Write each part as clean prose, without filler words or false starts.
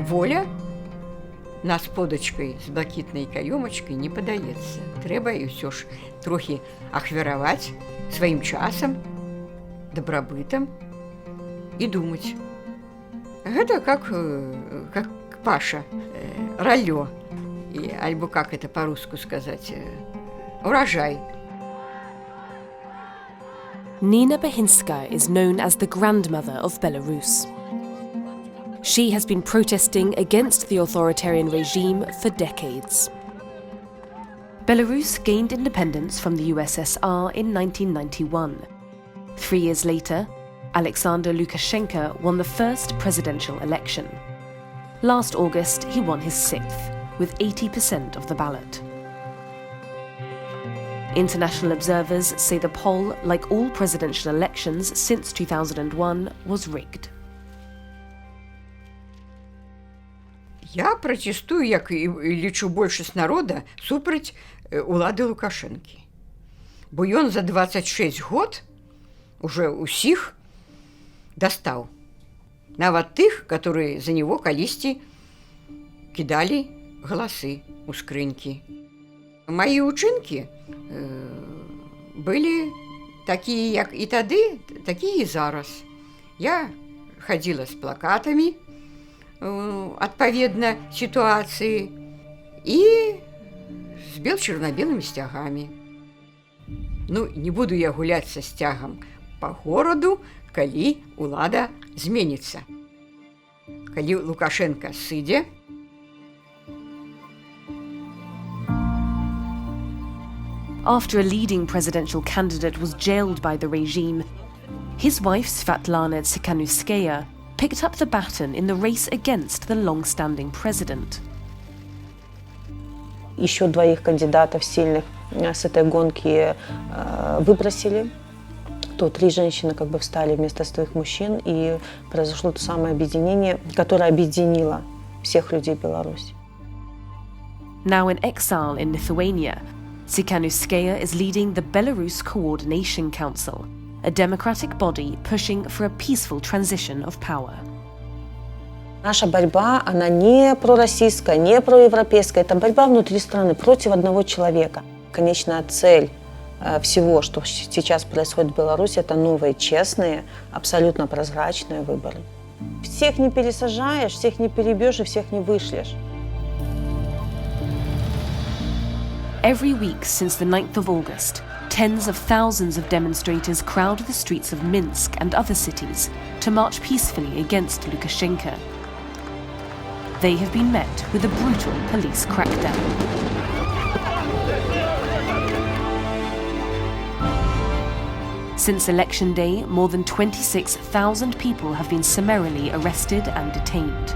воля на сподачкай з блакітнай каёмачкай не падаецца. Трэба і ўсё ж трохі ахвяраваць сваім часам, дабрабытам і думаць. Гэта как Паша, раллё, альбо как это по-русски сказать, урожай. Nina Bahinskaya is known as the grandmother of Belarus. She has been protesting against the authoritarian regime for decades. Belarus gained independence from the USSR in 1991. 3 years later, Alexander Lukashenko won the first presidential election. Last August, he won his 6th, with 80% of the ballot. International observers say the poll, like all presidential elections since 2001, was rigged. Я протестую, як і лічу большасць народа, супраць улады Лукашэнкі. Бо ён за 26 год уже усіх дастаў. Нават тых, которые за него калісьці кідалі галасы ў скрынькі. Мои учынкі былі такія, як і тады, такія і зараз. Я хадзіла з плакатамі, адпаведна сітуацыі, і з чырвона-белымі сцягамі. Ну, не буду я гуляць са сцягам па гораду, калі улада зменіцца. Калі Лукашенко сыдзе, After a leading presidential candidate was jailed by the regime, his wife Svetlana Tsikhanouskaya picked up the baton in the race against the long-standing president. Еще 2 кандидатов сильных с этой гонки выбросили. То 3 женщины как бы встали вместо своих мужчин, и произошло то самое объединение, которое объединило всех людей Беларуси. Now in exile in Lithuania, Tsikhanouskaya is leading the Belarus Coordination Council, a democratic body pushing for a peaceful transition of power. Наша борьба, она не пророссийская, не проевропейская, это борьба внутри страны против одного человека. Конечная цель всего, что сейчас происходит в Беларуси, это новые, честные, абсолютно прозрачные выборы. Всех не пересажаешь, всех не перебьешь и всех не вышлешь. Every week since the 9th of August, tens of thousands of demonstrators crowd the streets of Minsk and other cities to march peacefully against Lukashenko. They have been met with a brutal police crackdown. Since election day, more than 26,000 people have been summarily arrested and detained.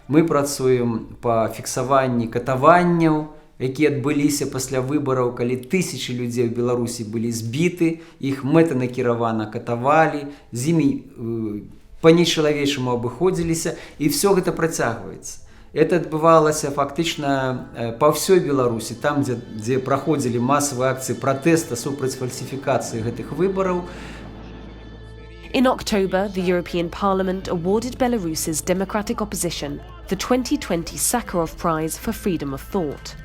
Мы працуем па фіксаванні катаванняў, якія адбыліся пасля выбараў, калі тысячы людзей у Беларусі былі збіты, іх мэтанакіравана катавалі, з імі па-нечалавечаму абыходзіліся, і все гэта працягваецца. Это адбывалася фактычна па ўсёй Беларусі, там, дзе праходзілі масавыя акцыі пратэста супраць фальсіфікацыі гэтых выбараў. In October, the European Parliament awarded Belarus's democratic opposition the 2020 Sakharov Prize for Freedom of Thought.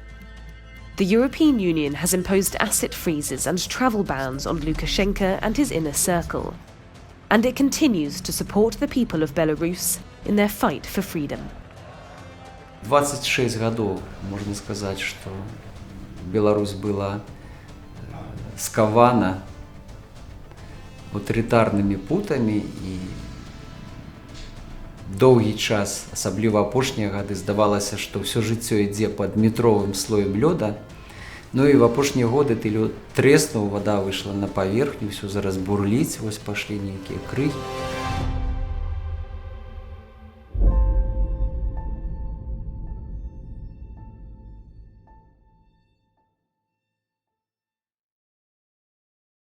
The European Union has imposed asset freezes and travel bans on Lukashenko and his inner circle. And it continues to support the people of Belarus in their fight for freedom. 26 годов, можно сказать, что Беларусь была скована аўтарытарнымі путамі, і доўгі час, асабліва апошнія гады, здавалася, што ўсё жыццё ідзе пад метровым слоем лёда. Ну і в апошнія годы ты лёд трэснуў, вада выйшла на паверхню, ўсё зараз бурліць, вось пашлі нейкія крыгі.